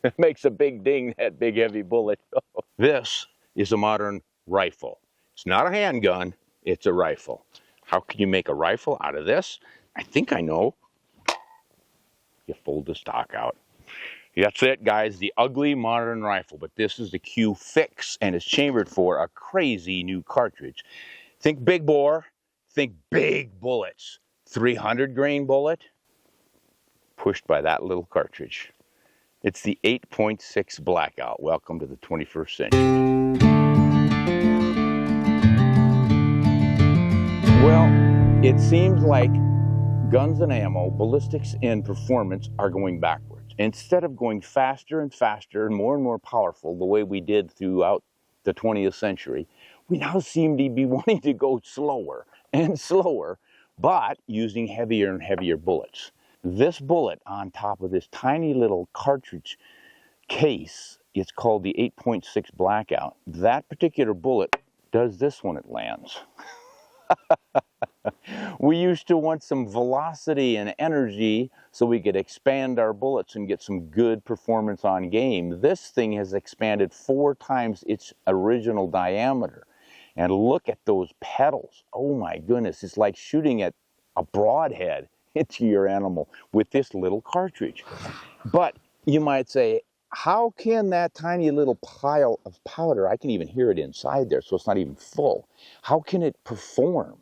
It makes a big ding, that big heavy bullet. This is a modern rifle. It's not a handgun, it's a rifle. How can you make a rifle out of this? I think I know. You fold the stock out. That's it, guys, the ugly modern rifle, but this is the Q Fix, and it's chambered for a crazy new cartridge. Think big bore, think big bullets. 300 grain bullet, pushed by that little cartridge. It's the 8.6 Blackout. Welcome to the 21st century. Well, it seems like guns and ammo, ballistics and performance are going backwards. Instead of going faster and faster and more powerful the way we did throughout the 20th century, we now seem to be wanting to go slower and slower, but using heavier and heavier bullets. This bullet on top of this tiny little cartridge case, it's called the 8.6 Blackout. That particular bullet does this when it lands. We used to want some velocity and energy so we could expand our bullets and get some good performance on game. This thing has expanded 4 times its original diameter. And look at those petals. Oh my goodness, it's like shooting at a broadhead into your animal with this little cartridge. But you might say, how can that tiny little pile of powder, I can even hear it inside there, so it's not even full. How can it perform?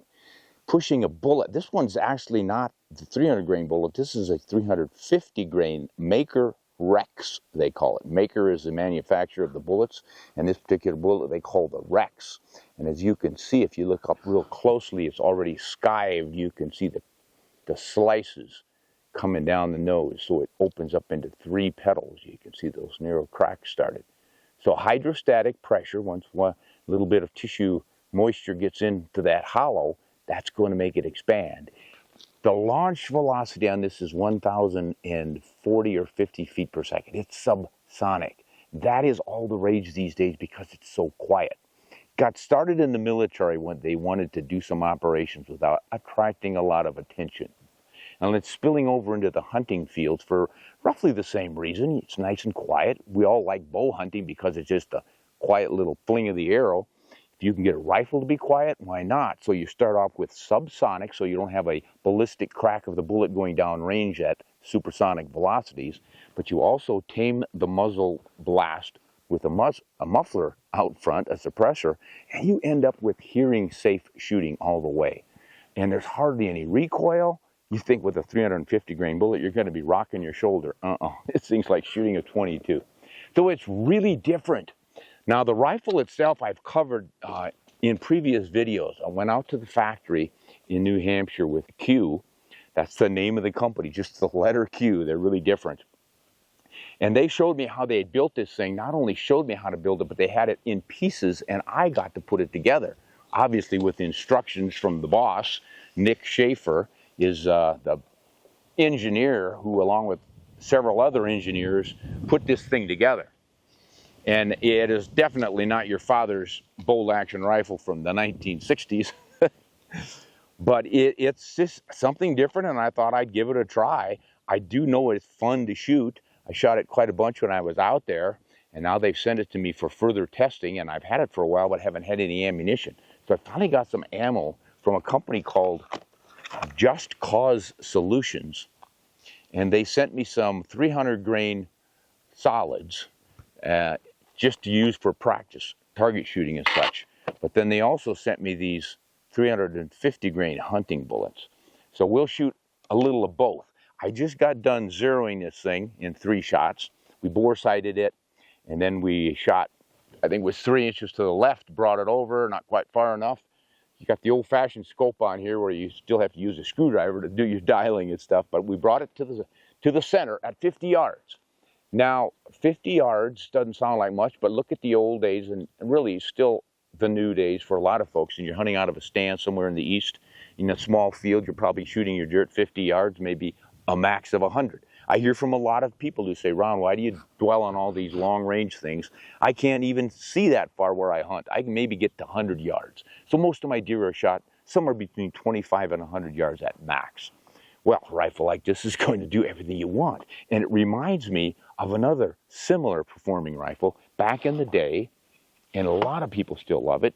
Pushing a bullet, this one's actually not the 300 grain bullet, this is a 350 grain Maker Rex, they call it. Maker is the manufacturer of the bullets, and this particular bullet they call the Rex. And as you can see, if you look up real closely, it's already skived. You can see the slices coming down the nose, so it opens up into 3 petals. You can see those narrow cracks started. So hydrostatic pressure, once a little bit of tissue moisture gets into that hollow, that's going to make it expand. The launch velocity on this is 1,040 or 50 feet per second. It's subsonic. That is all the rage these days because it's so quiet. Got started in the military when they wanted to do some operations without attracting a lot of attention. And it's spilling over into the hunting fields for roughly the same reason. It's nice and quiet. We all like bow hunting because it's just a quiet little fling of the arrow. If you can get a rifle to be quiet, why not? So you start off with subsonic, so you don't have a ballistic crack of the bullet going down range at supersonic velocities, but you also tame the muzzle blast with a muffler out front, a suppressor, and you end up with hearing safe shooting all the way. And there's hardly any recoil. You think with a 350 grain bullet, you're going to be rocking your shoulder. It seems like shooting a 22. So it's really different. Now the rifle itself I've covered in previous videos. I went out to the factory in New Hampshire with Q. That's the name of the company, just the letter Q. They're really different. And they showed me how they had built this thing. Not only showed me how to build it, but they had it in pieces and I got to put it together. Obviously with instructions from the boss. Nick Schaefer is the engineer who, along with several other engineers, put this thing together. And it is definitely not your father's bolt action rifle from the 1960s. But it's just something different, and I thought I'd give it a try. I do know it's fun to shoot. I shot it quite a bunch when I was out there, and now they've sent it to me for further testing, and I've had it for a while but haven't had any ammunition. So I finally got some ammo from a company called Just Cause Solutions, and they sent me some 300 grain solids just to use for practice, target shooting and such. But then they also sent me these 350 grain hunting bullets. So we'll shoot a little of both. I just got done zeroing this thing in 3 shots. We bore sighted it, and then we shot, I think it was 3 inches to the left, brought it over, not quite far enough. You got the old-fashioned scope on here where you still have to use a screwdriver to do your dialing and stuff, but we brought it to the center at 50 yards. Now, 50 yards doesn't sound like much, but look at the old days, and really still the new days for a lot of folks, and you're hunting out of a stand somewhere in the east, in a small field, you're probably shooting your deer at 50 yards, maybe a max of 100. I hear from a lot of people who say, Ron, why do you dwell on all these long-range things? I can't even see that far where I hunt. I can maybe get to 100 yards. So most of my deer are shot somewhere between 25 and 100 yards at max. Well, a rifle like this is going to do everything you want. And it reminds me of another similar performing rifle back in the day, and a lot of people still love it,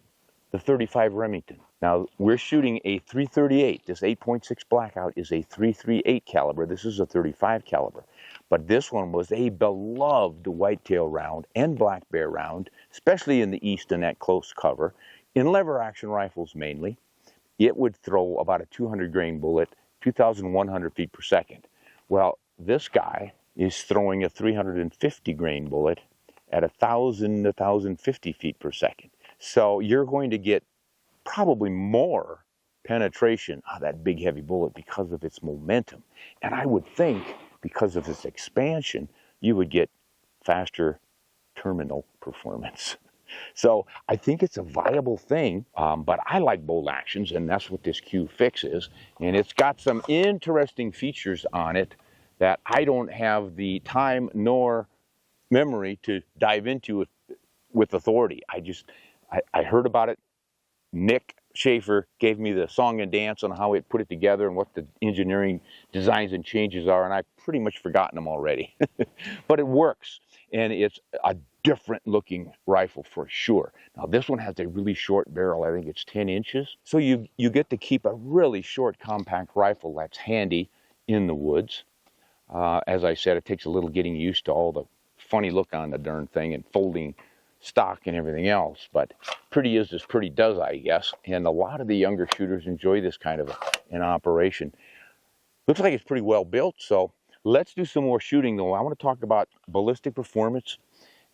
the 35 Remington. Now, we're shooting a 338. This 8.6 Blackout is a 338 caliber. This is a 35 caliber. But this one was a beloved whitetail round and black bear round, especially in the East in that close cover. In lever action rifles mainly, it would throw about a 200 grain bullet, 2,100 feet per second. Well, this guy is throwing a 350 grain bullet at 1,000 to 1,050 feet per second. So you're going to get probably more penetration of that big heavy bullet because of its momentum. And I would think because of its expansion, you would get faster terminal performance. So I think it's a viable thing, but I like bolt actions, and that's what this Q-Fix is. And it's got some interesting features on it that I don't have the time nor memory to dive into with authority. I heard about it. Nick Schaefer gave me the song and dance on how it put it together and what the engineering designs and changes are, and I've pretty much forgotten them already. But it works, and it's a different looking rifle for sure. Now this one has a really short barrel. I think it's 10 inches. So you get to keep a really short compact rifle that's handy in the woods. As I said, it takes a little getting used to all the funny look on the darn thing and folding stock and everything else, but pretty is as pretty does, I guess. And a lot of the younger shooters enjoy this kind of an operation. Looks like it's pretty well built, so let's do some more shooting though. I want to talk about ballistic performance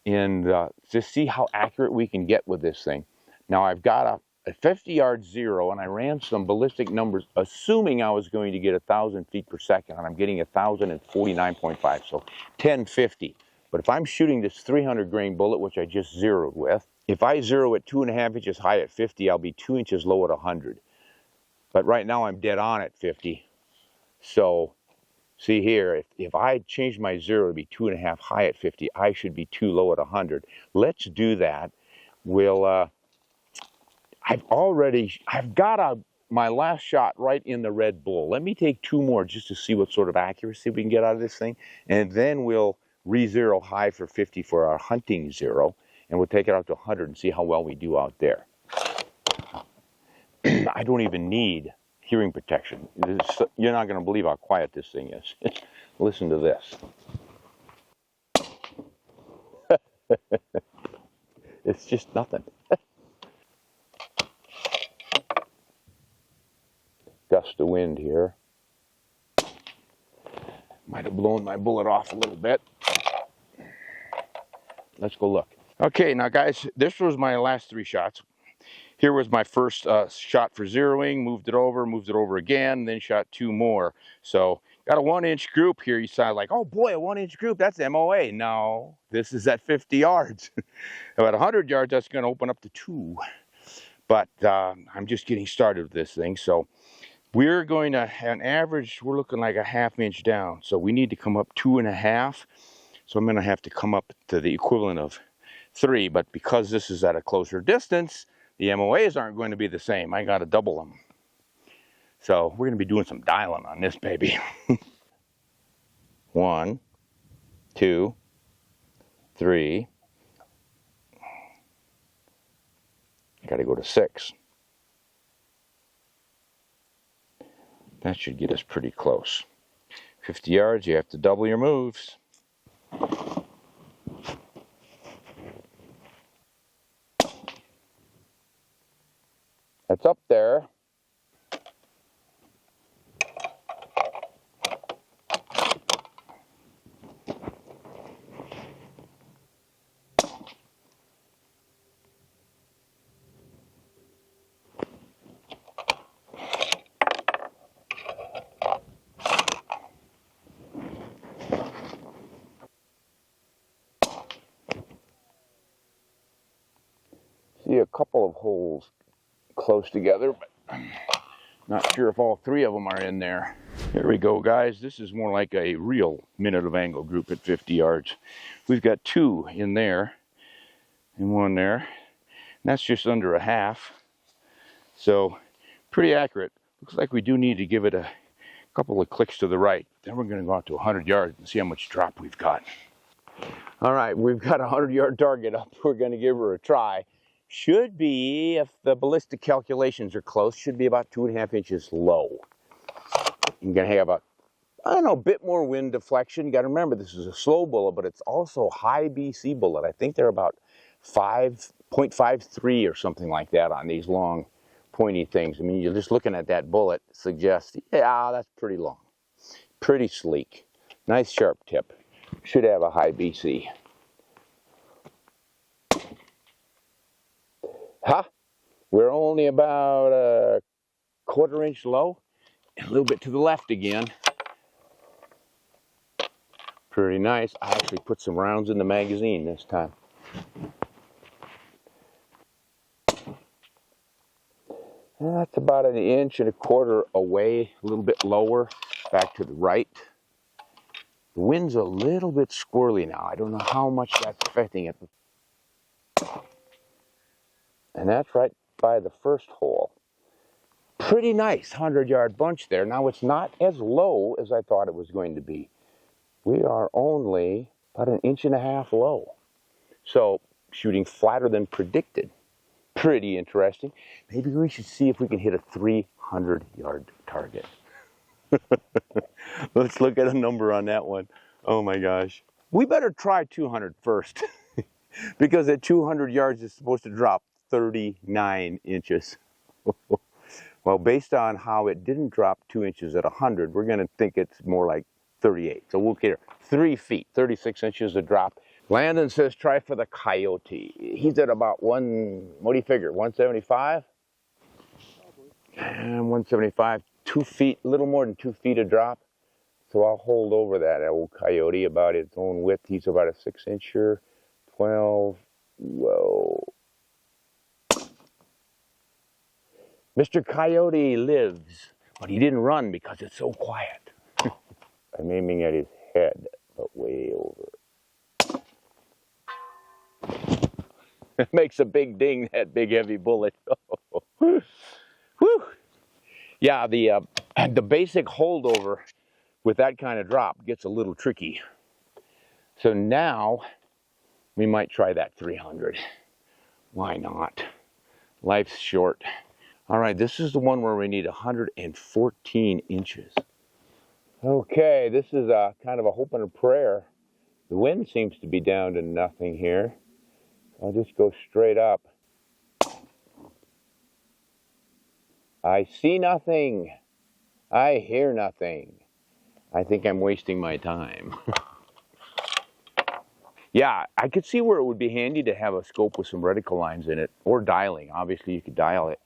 and just see how accurate we can get with this thing. Now I've got a 50-yard zero, and I ran some ballistic numbers assuming I was going to get 1,000 feet per second, and I'm getting 1,049.5, so 1050. But if I'm shooting this 300 grain bullet, which I just zeroed with, if I zero it 2.5 inches high at 50, I'll be 2 inches low at 100. But right now I'm dead on at 50. So see here, if I change my zero to be 2.5 high at 50, I should be 2 low at 100. Let's do that. I've got my last shot right in the Red Bull. Let me take 2 more just to see what sort of accuracy we can get out of this thing, and then we'll re-zero high for 50 for our hunting zero, and we'll take it out to 100 and see how well we do out there. I don't even need hearing protection. You're not going to believe how quiet this thing is. Listen to this. It's just nothing. Gust of wind here. Might have blown my bullet off a little bit. Let's go look. Okay, now guys, this was my last 3 shots. Here was my first shot for zeroing, moved it over again, then shot 2 more. So got a 1-inch group here. You sound like, oh boy, a 1-inch group, that's MOA. No, this is at 50 yards. About 100 yards, that's gonna open up to 2. But I'm just getting started with this thing. So we're going to, on average, we're looking like a 1/2 inch down. So we need to come up 2.5. So I'm going to have to come up to the equivalent of 3. But because this is at a closer distance, the MOAs aren't going to be the same. I got to double them. So we're going to be doing some dialing on this baby. 1, 2, 3. I got to go to 6. That should get us pretty close. 50 yards, you have to double your moves. That's up there. See a couple of holes close together, but I'm not sure if all 3 of them are in there. Here we go, guys. This is more like a real minute of angle group at 50 yards. We've got 2 in there and 1 there. And that's just under 1/2. So pretty accurate. Looks like we do need to give it a couple of clicks to the right. Then we're going to go out to 100 yards and see how much drop we've got. All right, we've got a 100-yard target up. We're going to give her a try. Should be, if the ballistic calculations are close, should be about 2.5 inches low. You're going to have a bit more wind deflection. You got to remember, this is a slow bullet, but it's also a high BC bullet. I think they're about 5.53 or something like that on these long, pointy things. I mean, you're just looking at that bullet suggests, yeah, that's pretty long, pretty sleek, nice sharp tip. Should have a high BC. Huh? We're only about a 1/4 inch low. A little bit to the left again. Pretty nice. I actually put some rounds in the magazine this time. That's about 1.25 inches away, a little bit lower, back to the right. The wind's a little bit squirrely now. I don't know how much that's affecting it. And that's right by the first hole. Pretty nice 100-yard bunch there. Now it's not as low as I thought it was going to be. We are only about 1.5 inches low. So shooting flatter than predicted. Pretty interesting. Maybe we should see if we can hit a 300-yard target. Let's look at a number on that one. Oh my gosh. We better try 200 first because at 200 yards it's supposed to drop 39 inches. Well, based on how it didn't drop 2 inches at 100, we're going to think it's more like 38. So we'll get 3 feet, 36 inches of drop. Landon says try for the coyote. He's at about what do you figure, 175? And 175, 2 feet, a little more than 2 feet of drop. So I'll hold over that old coyote about its own width. He's about a 6-incher, 12, whoa. Mr. Coyote lives, but he didn't run because it's so quiet. I'm aiming at his head, but way over. It makes a big ding, that big heavy bullet. Whew. Yeah, the basic holdover with that kind of drop gets a little tricky. So now we might try that 300. Why not? Life's short. All right, this is the one where we need 114 inches. Okay, this is a kind of a hope and a prayer. The wind seems to be down to nothing here. I'll just go straight up. I see nothing. I hear nothing. I think I'm wasting my time. Yeah, I could see where it would be handy to have a scope with some reticle lines in it, or dialing. Obviously, you could dial it.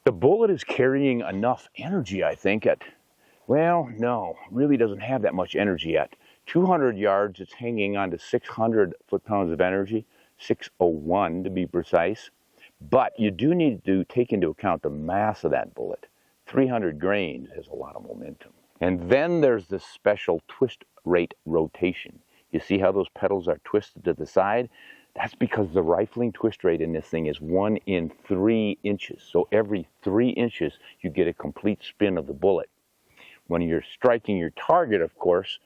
The bullet is carrying enough energy, I think, well, no, really doesn't have that much energy yet. 200 yards, it's hanging on to 600 foot-pounds of energy, 601 to be precise. But you do need to take into account the mass of that bullet. 300 grains has a lot of momentum. And then there's this special twist rate rotation. You see how those petals are twisted to the side? That's because the rifling twist rate in this thing is 1 in 3 inches. So every 3 inches, you get a complete spin of the bullet. When you're striking your target, of course,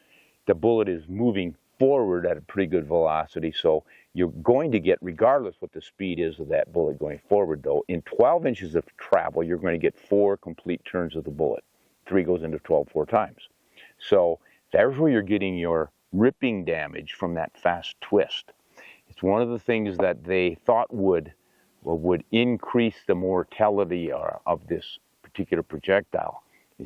the bullet is moving forward at a pretty good velocity. So you're going to get, regardless what the speed is of that bullet going forward, though, in 12 inches of travel, you're going to get 4 complete turns of the bullet. 3 goes into 12 4 times. So there's where you're getting your ripping damage from that fast twist. It's one of the things that they thought would increase the mortality of this particular projectile.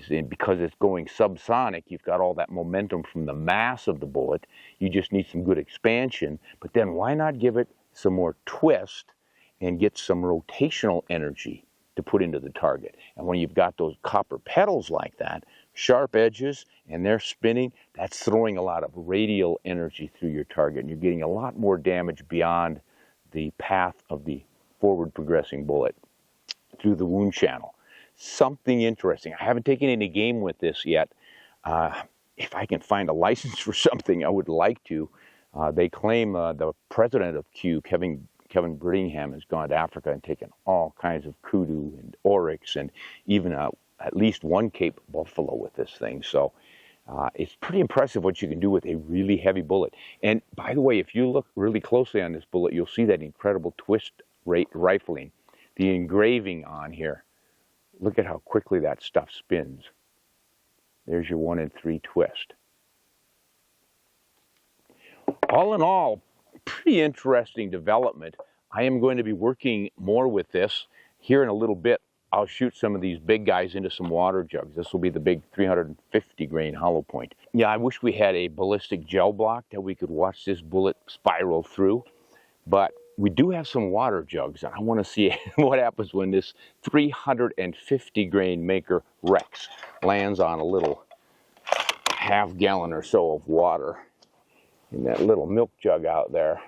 Because it's going subsonic, you've got all that momentum from the mass of the bullet. You just need some good expansion. But then why not give it some more twist and get some rotational energy to put into the target? And when you've got those copper petals like that, sharp edges, and they're spinning, that's throwing a lot of radial energy through your target. And you're getting a lot more damage beyond the path of the forward progressing bullet through the wound channel. Something interesting. I haven't taken any game with this yet. If I can find a license for something, I would like to. They claim the president of Q, Kevin Brittingham, has gone to Africa and taken all kinds of kudu and oryx and even at least one Cape buffalo with this thing. So It's pretty impressive what you can do with a really heavy bullet. And by the way, if you look really closely on this bullet, you'll see that incredible twist rate rifling. The engraving on here. Look at how quickly that stuff spins. There's your 1 in 3 twist. All in all, pretty interesting development. I am going to be working more with this. Here in a little bit, I'll shoot some of these big guys into some water jugs. This will be the big 350 grain hollow point. Yeah, I wish we had a ballistic gel block that we could watch this bullet spiral through, but we do have some water jugs, and I want to see what happens when this 350 grain Maker Rex lands on a little half gallon or so of water in that little milk jug out there.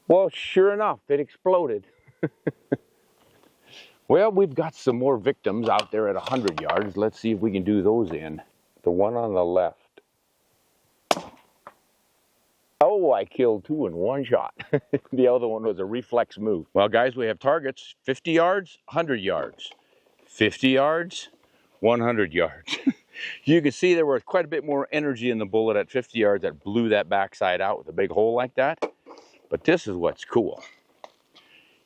Well, sure enough, it exploded. Well, we've got some more victims out there at 100 yards. Let's see if we can do those in. The one on the left. Oh, I killed 2 in 1 shot. The other one was a reflex move. Well, guys, we have targets 50 yards, 100 yards. 50 yards, 100 yards. You can see there was quite a bit more energy in the bullet at 50 yards that blew that backside out with a big hole like that. But this is what's cool.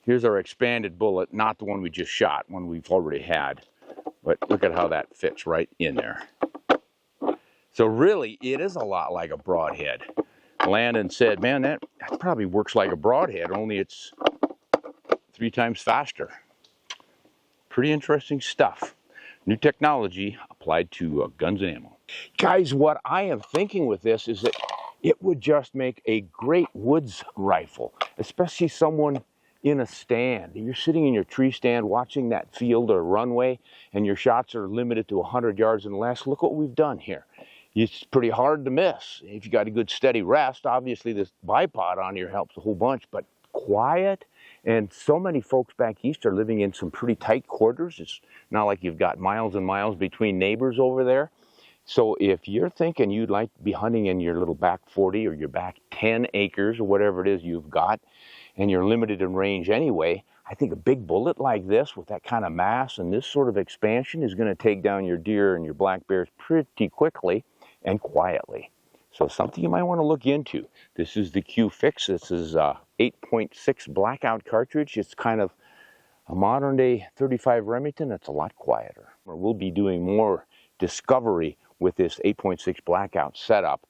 Here's our expanded bullet, not the one we just shot, one we've already had. But look at how that fits right in there. So really, it is a lot like a broadhead. Landon said, man, that probably works like a broadhead, only it's 3 times faster. Pretty interesting stuff. New technology applied to guns and ammo. Guys, what I am thinking with this is that it would just make a great woods rifle, especially someone in a stand. You're sitting in your tree stand watching that field or runway, and your shots are limited to 100 yards and less. Look what we've done here. It's pretty hard to miss. If you got a good steady rest, obviously this bipod on here helps a whole bunch, but quiet. And so many folks back east are living in some pretty tight quarters. It's not like you've got miles and miles between neighbors over there. So if you're thinking you'd like to be hunting in your little back 40 or your back 10 acres or whatever it is you've got, and you're limited in range anyway, I think a big bullet like this with that kind of mass and this sort of expansion is going to take down your deer and your black bears pretty quickly and quietly. So something you might want to look into. This is the Q-Fix. This is 8.6 Blackout cartridge. It's kind of a modern day 35 Remington. It's a lot quieter. We'll be doing more discovery with this 8.6 Blackout setup,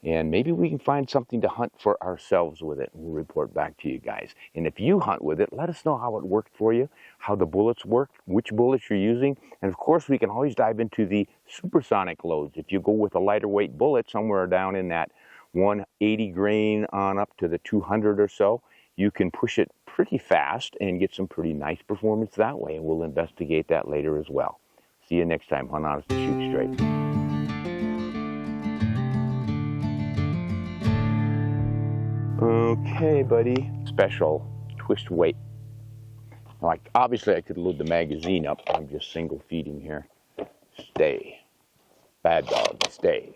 and maybe we can find something to hunt for ourselves with it. We'll report back to you guys. And if you hunt with it, let us know how it worked for you, how the bullets work, which bullets you're using, and of course we can always dive into the supersonic loads. If you go with a lighter weight bullet somewhere down in that 180 grain on up to the 200 or so, you can push it pretty fast and get some pretty nice performance that way, and we'll investigate that later as well. See you next time. Hunt honest, shoot straight. Okay, buddy. Special twist weight. Like, obviously I could load the magazine up. I'm just single feeding here. Stay. Bad dog, stay.